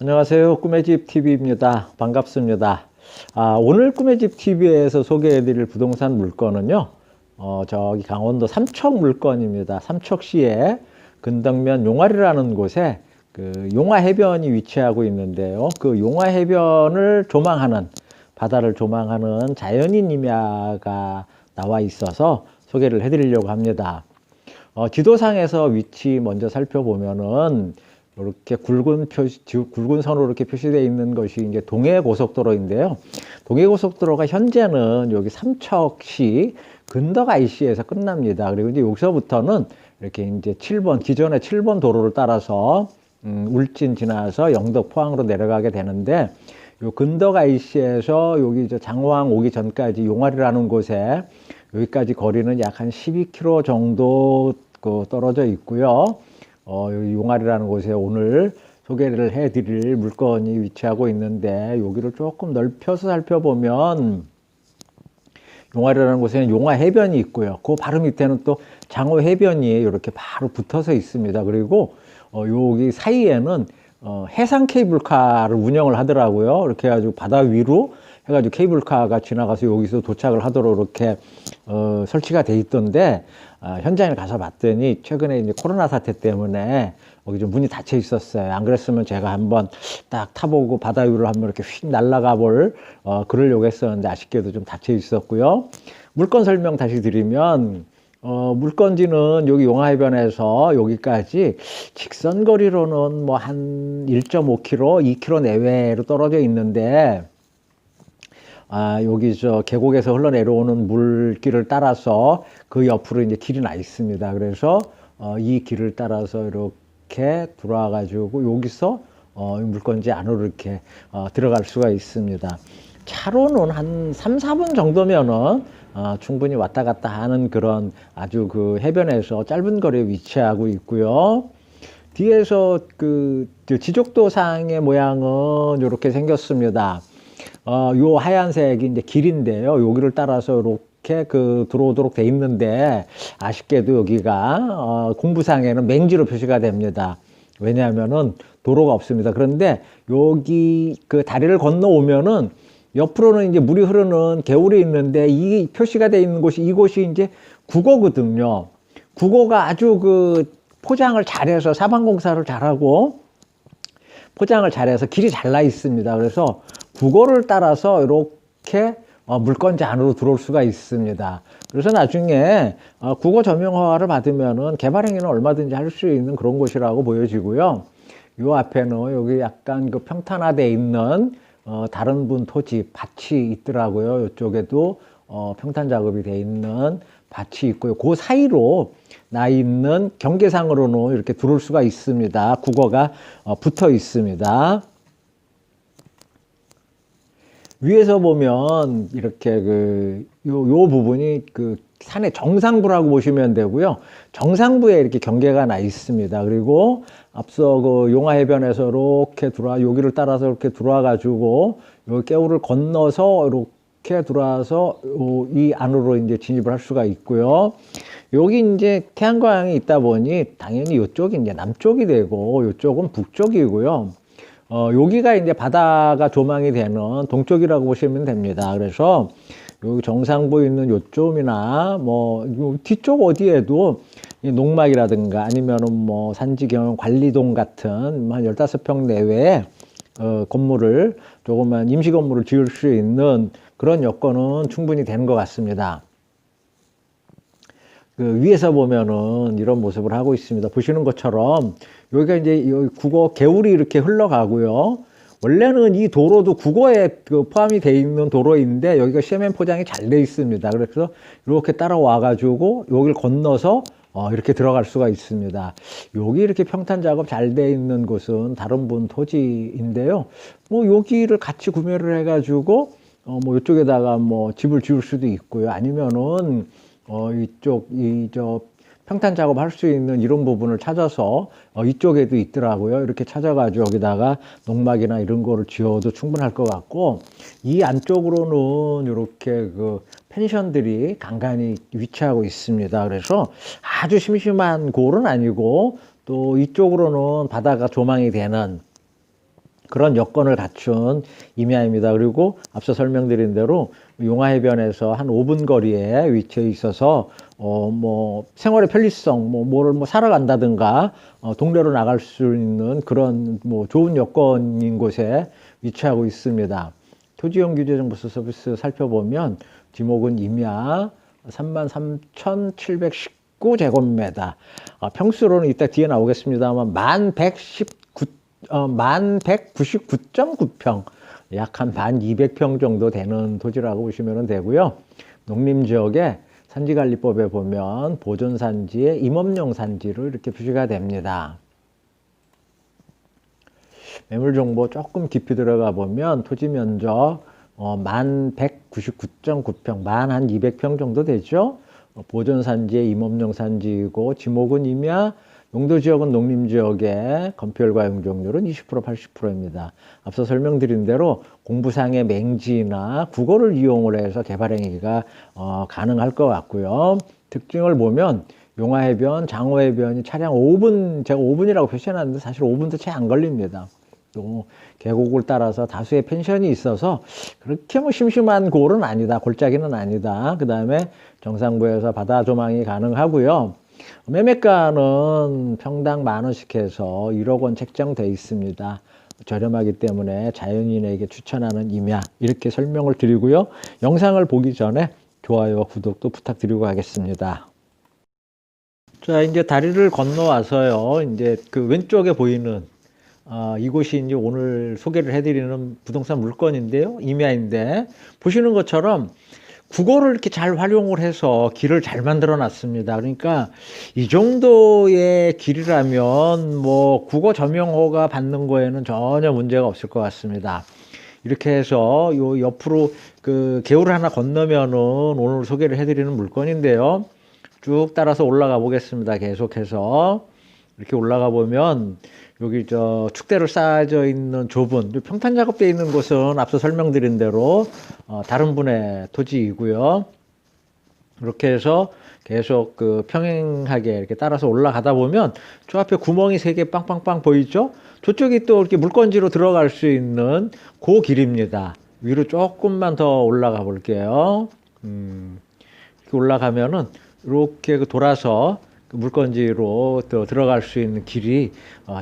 안녕하세요. 꿈의 집 TV입니다. 반갑습니다. 오늘 꿈의 집 TV에서 소개해드릴 부동산 물건은요, 저기 강원도 삼척 물건입니다. 삼척시에 근덕면 용화리라는 곳에 그 용화해변이 위치하고 있는데요. 그 용화해변을 조망하는, 바다를 조망하는 자연인 임야가 나와 있어서 소개를 해드리려고 합니다. 지도상에서 위치 먼저 살펴보면은 이렇게 굵은 선으로 이렇게 표시되어 있는 것이 이제 동해고속도로인데요. 동해고속도로가 현재는 여기 삼척시 근덕 IC에서 끝납니다. 그리고 이제 여기서부터는 이렇게 이제 7번, 기존의 7번 도로를 따라서 울진 지나서 영덕 포항으로 내려가게 되는데, 요 근덕 IC에서 여기 저 장호항 오기 전까지 용화리라는 곳에 여기까지 거리는 약 한 12km 정도 떨어져 있고요. 여기 용화리라는 곳에 오늘 소개를 해드릴 물건이 위치하고 있는데, 여기를 조금 넓혀서 살펴보면 용화리라는 곳에는 용화해변이 있고요. 그 바로 밑에는 또 장호해변이 이렇게 바로 붙어서 있습니다. 그리고 여기 사이에는 해상 케이블카를 운영을 하더라고요. 이렇게 해가지고 바다 위로 해가지고 케이블카가 지나가서 여기서 도착을 하도록 이렇게 설치가 돼 있던데, 현장에 가서 봤더니 최근에 이제 코로나 사태 때문에 여기 좀 문이 닫혀 있었어요. 안 그랬으면 제가 한번 딱 타보고 바다 위로 한번 이렇게 휙 날아가 볼 그러려고 했었는데, 아쉽게도 좀 닫혀 있었고요. 물건 설명 다시 드리면, 물건지는 여기 용화해변에서 여기까지 직선 거리로는 뭐 한 1.5km, 2km 내외로 떨어져 있는데, 여기 저 계곡에서 흘러내려오는 물길을 따라서 그 옆으로 이제 길이 나 있습니다. 그래서 이 길을 따라서 이렇게 들어와 가지고 여기서 물건지 안으로 이렇게 들어갈 수가 있습니다. 차로는 한 3, 4분 정도면은 충분히 왔다 갔다 하는 그런 아주 그 해변에서 짧은 거리에 위치하고 있고요. 뒤에서 그 지적도상의 모양은 이렇게 생겼습니다. 요 하얀색이 이제 길인데요. 여기를 따라서 이렇게 들어오도록 돼 있는데, 아쉽게도 여기가 공부상에는 맹지로 표시가 됩니다. 왜냐하면은 도로가 없습니다. 그런데 여기 그 다리를 건너오면은 옆으로는 이제 물이 흐르는 개울이 있는데, 이 표시가 돼 있는 곳이, 이곳이 이제 국어거든요. 국어가 아주 그 포장을 잘해서, 사방공사를 잘하고 포장을 잘해서 길이 잘 나 있습니다. 그래서 국어를 따라서 이렇게 물건지 안으로 들어올 수가 있습니다. 그래서 나중에 국어 점용 허가를 받으면은 개발행위는 얼마든지 할 수 있는 그런 곳이라고 보여지고요. 요 앞에는 여기 약간 그 평탄화되어 있는 다른 분 토지 밭이 있더라고요. 이쪽에도 평탄 작업이 되어 있는 밭이 있고요. 그 사이로 나 있는 경계상으로는 이렇게 들어올 수가 있습니다. 국어가 붙어 있습니다. 위에서 보면 이렇게 요 부분이 그 산의 정상부라고 보시면 되고요. 정상부에 이렇게 경계가 나 있습니다. 그리고 앞서 그 용화해변에서 이렇게 여기를 따라서 이렇게 들어와 가지고 요 개울을 건너서 이렇게 들어와서 이 안으로 이제 진입을 할 수가 있고요. 여기 이제 태양광이 있다 보니 당연히 이쪽이 이제 남쪽이 되고 이쪽은 북쪽이고요. 여기가 이제 바다가 조망이 되는 동쪽이라고 보시면 됩니다. 그래서 여기 정상부에 있는 요점이나 뭐 뒤쪽 어디에도 농막이라든가 아니면은 뭐 산지경 관리동 같은 한 15평 내외의 건물을, 조그만 임시 건물을 지을 수 있는 그런 여건은 충분히 되는 것 같습니다. 위에서 보면은 이런 모습을 하고 있습니다. 보시는 것처럼 여기가 이제 여기 국어 개울이 이렇게 흘러가고요. 원래는 이 도로도 국어에 포함이 되어 있는 도로인데, 여기가 시멘 포장이 잘 되어 있습니다. 그래서 이렇게 따라와 가지고 여기를 건너서 이렇게 들어갈 수가 있습니다. 여기 이렇게 평탄 작업 잘 되어 있는 곳은 다른 분 토지인데요. 뭐 여기를 같이 구매를 해 가지고 뭐 이쪽에다가 뭐 집을 지을 수도 있고요. 아니면은 저 평탄 작업할 수 있는 이런 부분을 찾아서 이쪽에도 있더라고요. 이렇게 찾아가지고 여기다가 농막이나 이런 거를 지어도 충분할 것 같고, 이 안쪽으로는 이렇게 그 펜션들이 간간히 위치하고 있습니다. 그래서 아주 심심한 골은 아니고, 또 이쪽으로는 바다가 조망이 되는 그런 여건을 갖춘 임야입니다. 그리고 앞서 설명드린 대로 용화해변에서 한 5분 거리에 위치해 있어서 뭐 생활의 편리성, 뭐를 사러 간다든가 동네로 나갈 수 있는 그런 뭐 좋은 여건인 곳에 위치하고 있습니다. 토지용 규제정보서 서비스 살펴보면 지목은 임야 33,719제곱미터, 평수로는 이따 뒤에 나오겠습니다만 1199.9평, 약 한 1200평 정도 되는 토지라고 보시면 되고요. 농림지역에 산지관리법에 보면 보존산지에 임업용 산지로 이렇게 표시가 됩니다. 매물 정보 조금 깊이 들어가 보면 토지 면적 1199.9평, 한 200평 정도 되죠. 보존산지의 임업용 산지이고 지목은 임야, 용도지역은 농림지역에 건폐율과 용적률은 20%, 80%입니다. 앞서 설명드린 대로 공부상의 맹지나 국어를 이용을 해서 개발행위가 가능할 것 같고요. 특징을 보면 용화해변, 장호해변이 차량 5분, 제가 5분이라고 표시해놨는데 사실 5분도 채 안 걸립니다. 또 계곡을 따라서 다수의 펜션이 있어서 그렇게 뭐 심심한 골은 아니다, 골짜기는 아니다. 그 다음에 정상부에서 바다 조망이 가능하고요. 매매가는 평당 10,000원씩 해서 1억 원 책정되어 있습니다. 저렴하기 때문에 자연인에게 추천하는 임야, 이렇게 설명을 드리고요. 영상을 보기 전에 좋아요와 구독도 부탁드리고 하겠습니다. 자, 이제 다리를 건너와서요. 이제 그 왼쪽에 보이는 이곳이 이제 오늘 소개를 해드리는 부동산 물건인데요. 임야인데 보시는 것처럼 국어를 이렇게 잘 활용을 해서 길을 잘 만들어 놨습니다. 그러니까 이 정도의 길이라면 뭐 국어 점용허가 받는 거에는 전혀 문제가 없을 것 같습니다. 이렇게 해서 요 옆으로 그 개울을 하나 건너면은 오늘 소개를 해드리는 물건인데요. 쭉 따라서 올라가 보겠습니다. 계속해서 이렇게 올라가 보면 여기 축대로 쌓아져 있는 좁은 평탄 작업되어 있는 곳은 앞서 설명드린 대로 다른 분의 토지이고요. 이렇게 해서 계속 그 평행하게 이렇게 따라서 올라가다 보면 저 앞에 구멍이 3개 빵빵빵 보이죠? 저쪽이 또 이렇게 물건지로 들어갈 수 있는 그 길입니다. 위로 조금만 더 올라가 볼게요. 이렇게 올라가면은 이렇게 돌아서 물건지로 들어갈 수 있는 길이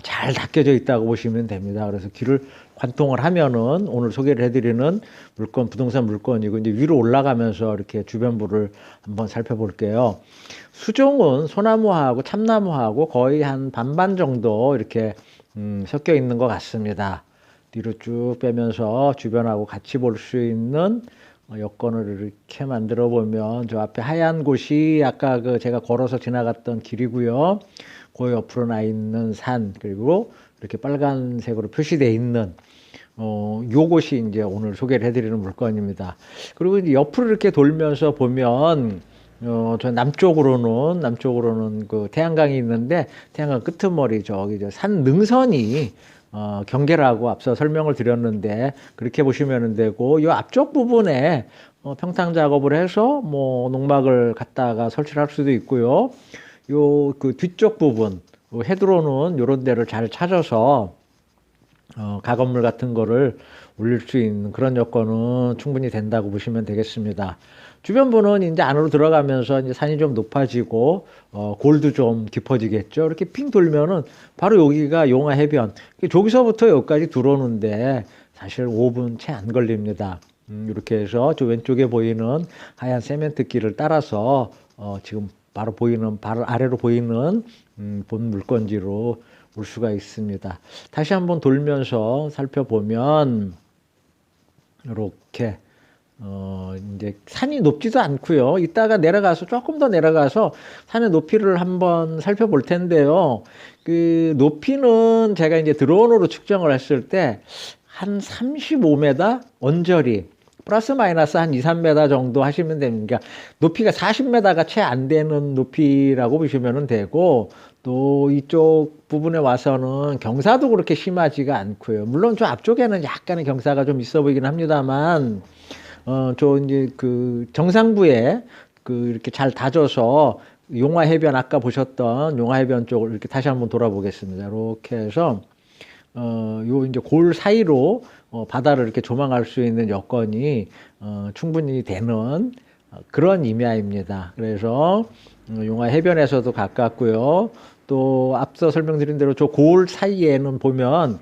잘 닦여져 있다고 보시면 됩니다. 그래서 길을 관통을 하면은 오늘 소개를 해드리는 물건, 부동산 물건이고, 이제 위로 올라가면서 이렇게 주변부를 한번 살펴볼게요. 수종은 소나무하고 참나무하고 거의 한 반반 정도 이렇게 섞여 있는 것 같습니다. 뒤로 쭉 빼면서 주변하고 같이 볼 수 있는 여건을 이렇게 만들어 보면 저 앞에 하얀 곳이 아까 그 제가 걸어서 지나갔던 길이고요. 그 옆으로 나 있는 산, 그리고 이렇게 빨간색으로 표시되어 있는 요곳이 이제 오늘 소개를 해드리는 물건입니다. 그리고 이제 옆으로 이렇게 돌면서 보면 저 남쪽으로는 그 태양강이 있는데 태양강 끄트머리 저기 산 능선이 경계라고 앞서 설명을 드렸는데 그렇게 보시면 되고, 이 앞쪽 부분에 평탄 작업을 해서 뭐 농막을 갖다가 설치를 할 수도 있고요. 요 그 뒤쪽 부분 해 들어오는 요런 데를 잘 찾아서 가건물 같은 거를 올릴 수 있는 그런 여건은 충분히 된다고 보시면 되겠습니다. 주변부는 이제 안으로 들어가면서 이제 산이 좀 높아지고 골도 좀 깊어지겠죠. 이렇게 핑 돌면은 바로 여기가 용화해변. 저기서부터 여기까지 들어오는데 사실 5분 채 안 걸립니다. 이렇게 해서 저 왼쪽에 보이는 하얀 세멘트 길을 따라서 지금 바로 아래로 보이는 본 물건지로 올 수가 있습니다. 다시 한번 돌면서 살펴보면 이렇게 이제 산이 높지도 않고요. 이따가 내려가서 조금 더 내려가서 산의 높이를 한번 살펴볼 텐데요. 그 높이는 제가 이제 드론으로 측정을 했을 때 한 35m 언저리 플러스 마이너스 한 2, 3m 정도 하시면 됩니다. 높이가 40m가 채 안 되는 높이라고 보시면 되고, 또 이쪽 부분에 와서는 경사도 그렇게 심하지가 않고요. 물론 저 앞쪽에는 약간의 경사가 좀 있어 보이긴 합니다만, 저 이제 그 정상부에 그 이렇게 잘 다져서 용화해변, 아까 보셨던 용화해변 쪽을 이렇게 다시 한번 돌아보겠습니다. 이렇게 해서 요 이제 골 사이로 바다를 이렇게 조망할 수 있는 여건이 충분히 되는 그런 임야입니다. 그래서 용화 해변에서도 가깝고요. 또 앞서 설명드린 대로 저 골 사이에는 보면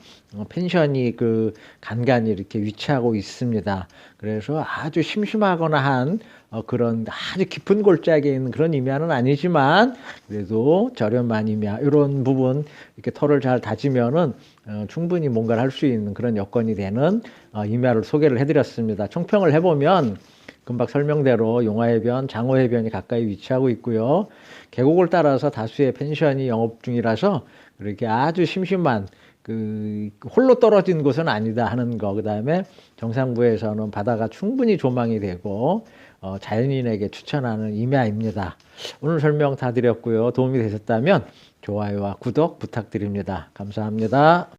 펜션이 그 간간히 이렇게 위치하고 있습니다. 그래서 아주 심심하거나 한 그런 아주 깊은 골짜기에 있는 그런 임야는 아니지만 그래도 저렴한 임야 이런 부분 이렇게 터를 잘 다지면은 충분히 뭔가를 할 수 있는 그런 여건이 되는 임야를 소개를 해드렸습니다. 총평을 해보면 금방 설명대로 용화해변, 장호해변이 가까이 위치하고 있고요. 계곡을 따라서 다수의 펜션이 영업 중이라서 그렇게 아주 심심한 그 홀로 떨어진 곳은 아니다 하는 거. 그다음에 정상부에서는 바다가 충분히 조망이 되고 자연인에게 추천하는 임야입니다. 오늘 설명 다 드렸고요. 도움이 되셨다면 좋아요와 구독 부탁드립니다. 감사합니다.